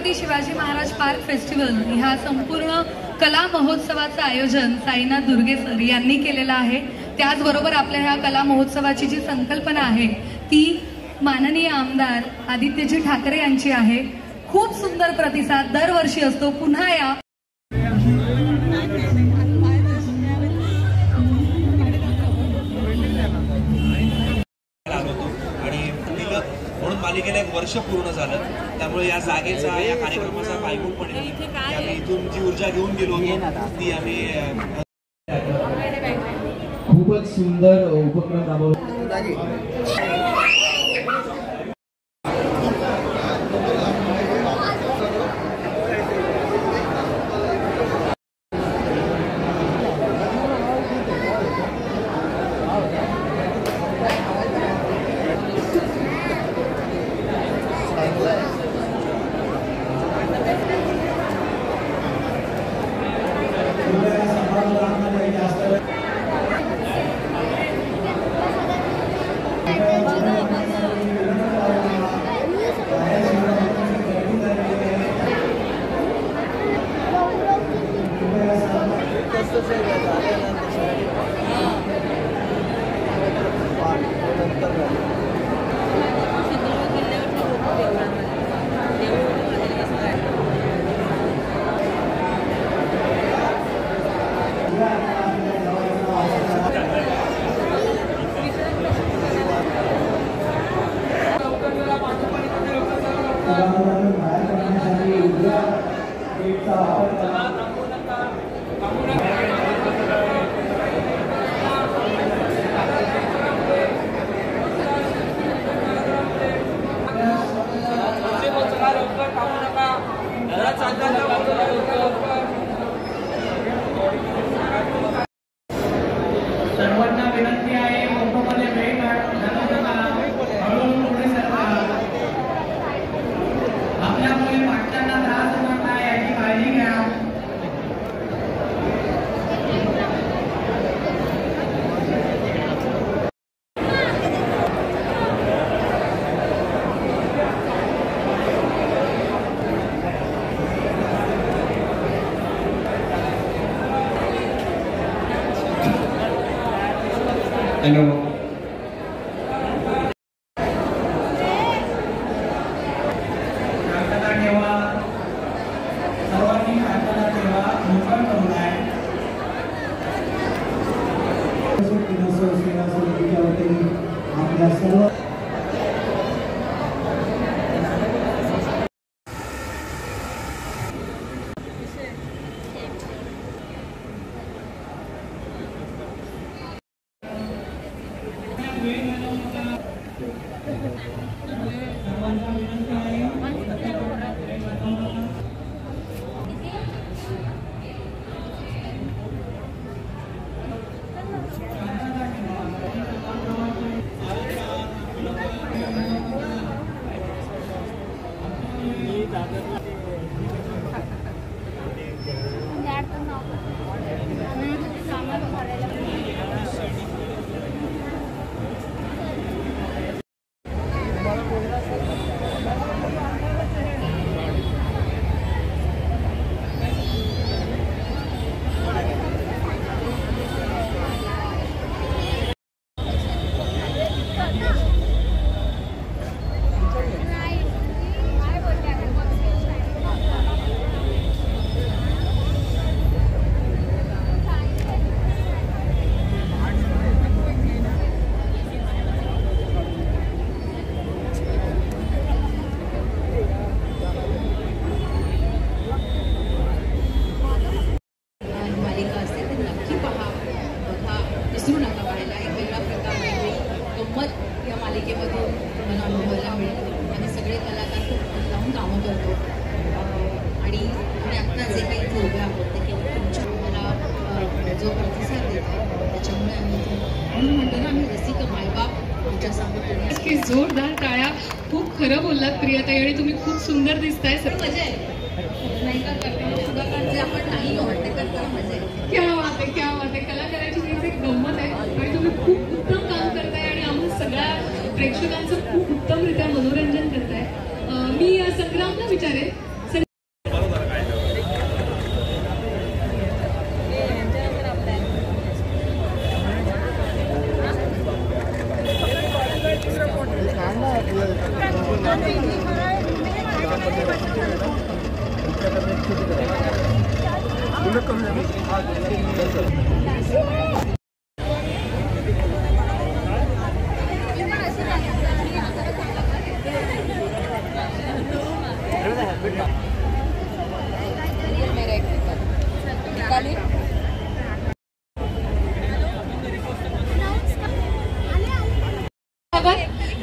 Chhatrapati Shivaji Maharaj park festival ह्या संपूर्ण कला महोत्सवाचं आयोजन साईनाथ दुर्गे सर यांनी केलेलं आहे। त्याचबरोबर आपल्या ह्या कला महोत्सवाची जी संकल्पना आहे ती माननीय आमदार आदित्यजी ठाकरे यांची आहे। खूप सुंदर प्रतिसाद दरवर्षी असतो। पुन्हा या म्हणून मालिकेला एक वर्ष पूर्ण झालं, त्यामुळे या जागेचा या कार्यक्रमाचा पायगुणपणे आम्ही इथून जी ऊर्जा घेऊन गेलो होतो ती आम्ही खूपच सुंदर उपक्रम राबवला। सर्वांना विनंती आहे मोठमोठे वेळ आपल्यामुळे वाटताना त्रास होणार नाही याची काळजी घ्या। हॅलो सर्वांनी हाताला ठेवा, मोकळ करू नये। आपल्या सर्व विसरू नका पाहायला। एक वेगळा प्रकार वेगळी गंमत या मालिकेमधून मला अनुभवायला मिळते आणि सगळे कलाकार खूप मन लावून कामं करतो आणि आत्ता जे काही इथे उभे आहोत ते केवळ तुमच्या आम्हाला जो प्रतिसाद देतो त्याच्यामुळे आम्ही म्हणून म्हणतो ना आम्ही रसिक मायबाप आमच्यासमोर की जोरदार टाळ्या। खूप खरं बोललात प्रियाताई आणि तुम्ही खूप सुंदर दिसताय। सर मजा आहे नाही का करते सुद्धा जे आपण नाही होत ते करताना मजा आहे। क्या बात आहे, क्या बात आहे। कलाकाराची हीच एक गंमत आहे आणि तुम्ही खूप उत्तम काम करताय आणि आम्हाला सगळ्या प्रेक्षकांचं खूप उत्तमरित्या मनोरंजन करताय। मी संग्रामला विचारेन,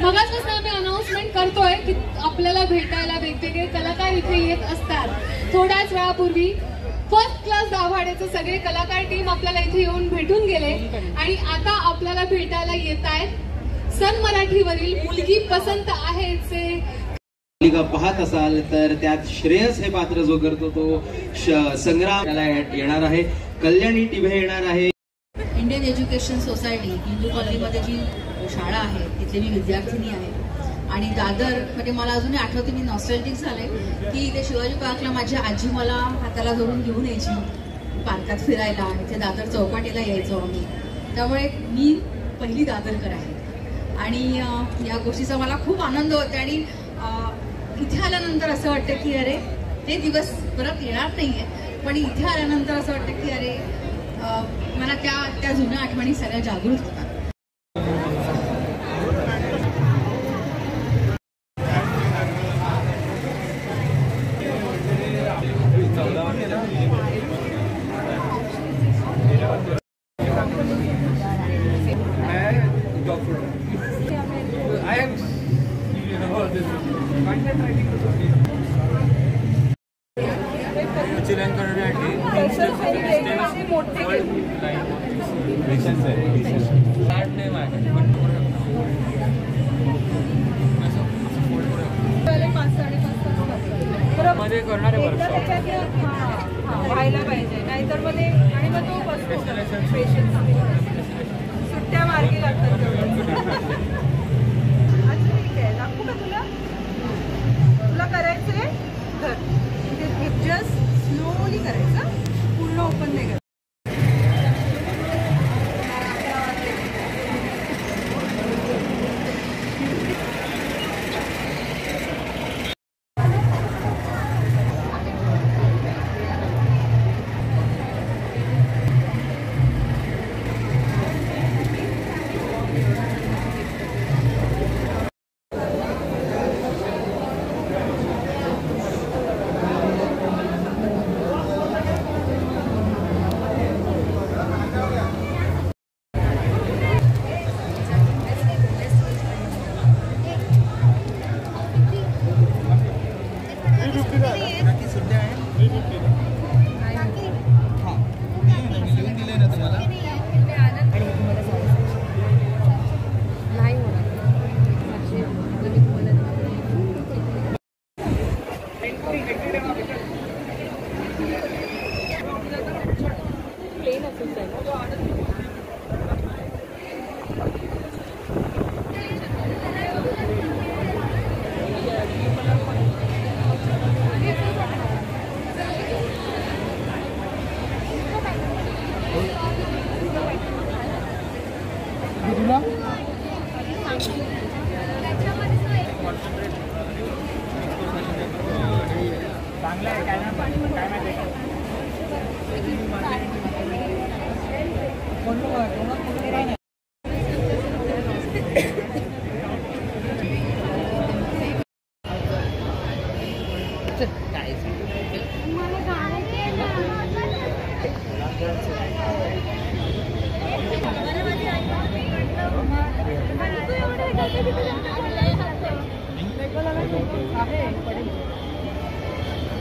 मगाच आम्ही अनाउन्समेंट करतोय की आपल्याला भेटायला वेगवेगळे कलाकार इथे येत असतात. थोड्याच वेळापूर्वी फर्स्ट क्लास दाभाडेचे सगळे कलाकार टीम आपल्याला इथे येऊन भेटून गेले आणि आता आपल्याला भेटायला येत आहेत सन मराठीवरील मुलगी पसंत आहेचे मालिका पाहत असाल तर त्यात श्रेयस हे पात्र जो करतो तो संग्राम याला येणार आहे. कल्याणी टिभे येणार आहे. इंडियन एज्युकेशन सोसायटी हिंदू कॉलनीमध्ये जी शाळा आहे तिथली मी विद्यार्थिनी आहे आणि दादर म्हणजे मला अजूनही आठवते, मी नॉस्टॅल्जिक झाले की इथे शिवाजी पार्कला माझी आजी मला हाताला धरून घेऊन यायची पार्कात फिरायला. इथे दादर चौपाटीला यायचो आम्ही, त्यामुळे मी पहिली दादरकर आहे आणि या गोष्टीचा मला खूप आनंद होतो. आणि इथे आल्यानंतर असं वाटतं की अरे ते दिवस परत येणार नाहीये, पण इथे आल्यानंतर असं वाटतं की अरे मला त्या जुन्या आठवणी सगळ्या जागृत होतात. मध्ये करणार आहे व्हायला पाहिजे, नाहीतर मध्ये आणि मग तो पेशंट सुट्ट्या मार्गी लागतात. अच्छा ठीक आहे, दाखवू का तुला? तुला करायचंय घर जस्ट स्लोली करायचं, पूर्ण ओपन नाही करायचं.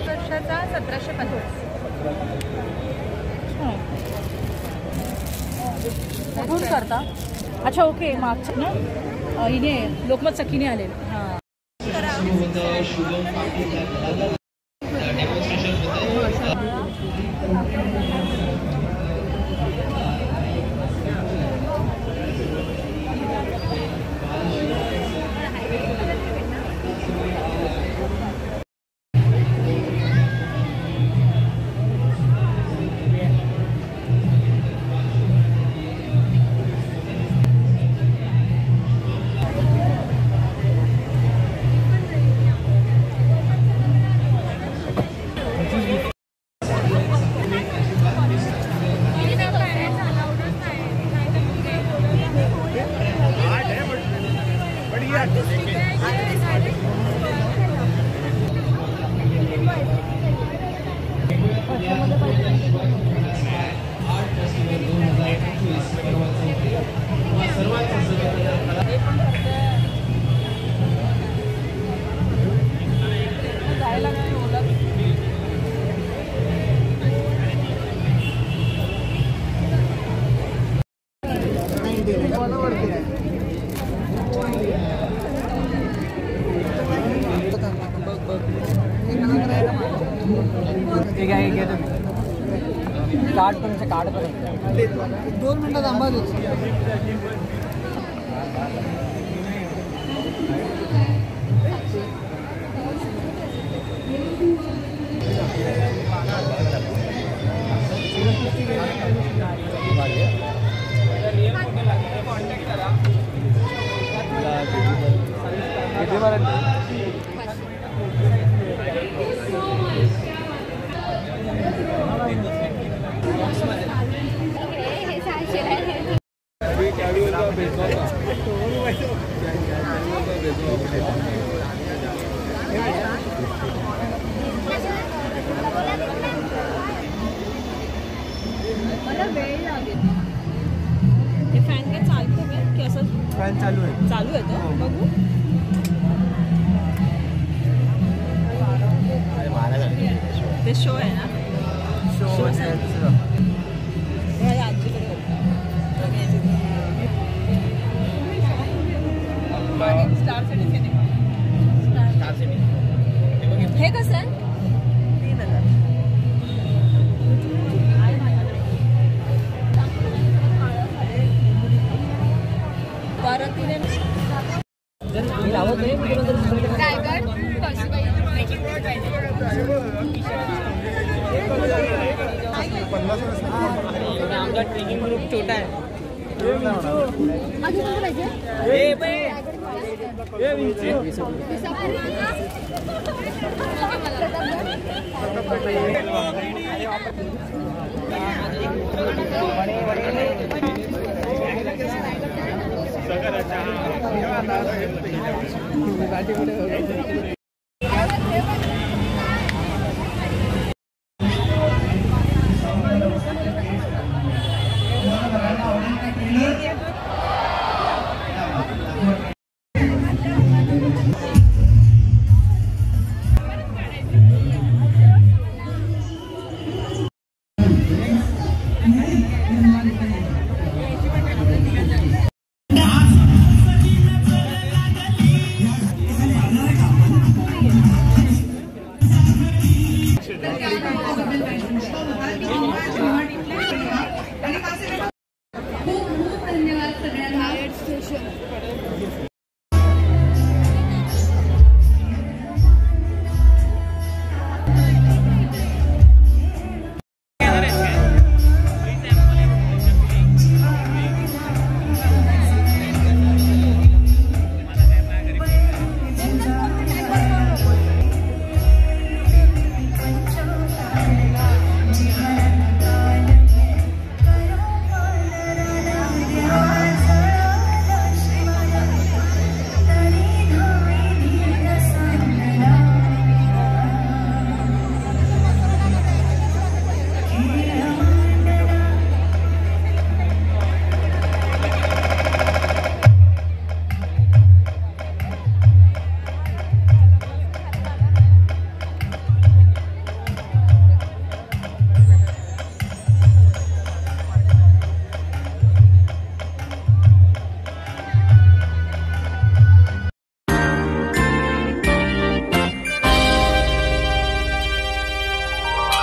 वर्षाचा 1750. कुठून करता? अच्छा ओके, मागच्या ना हिने लोकमत सखीने आलेले. हां कार्ड तुमचं कार्ड पण 2 मिनिटात आंबा देतो. चालू आहे तो बघू. ते शो आहे ना, शो हे कसं आहे? 3000. आमचा ट्रेकिंग ग्रुप छोटा आहे. खूप धन्यवाद सगळ्यांना.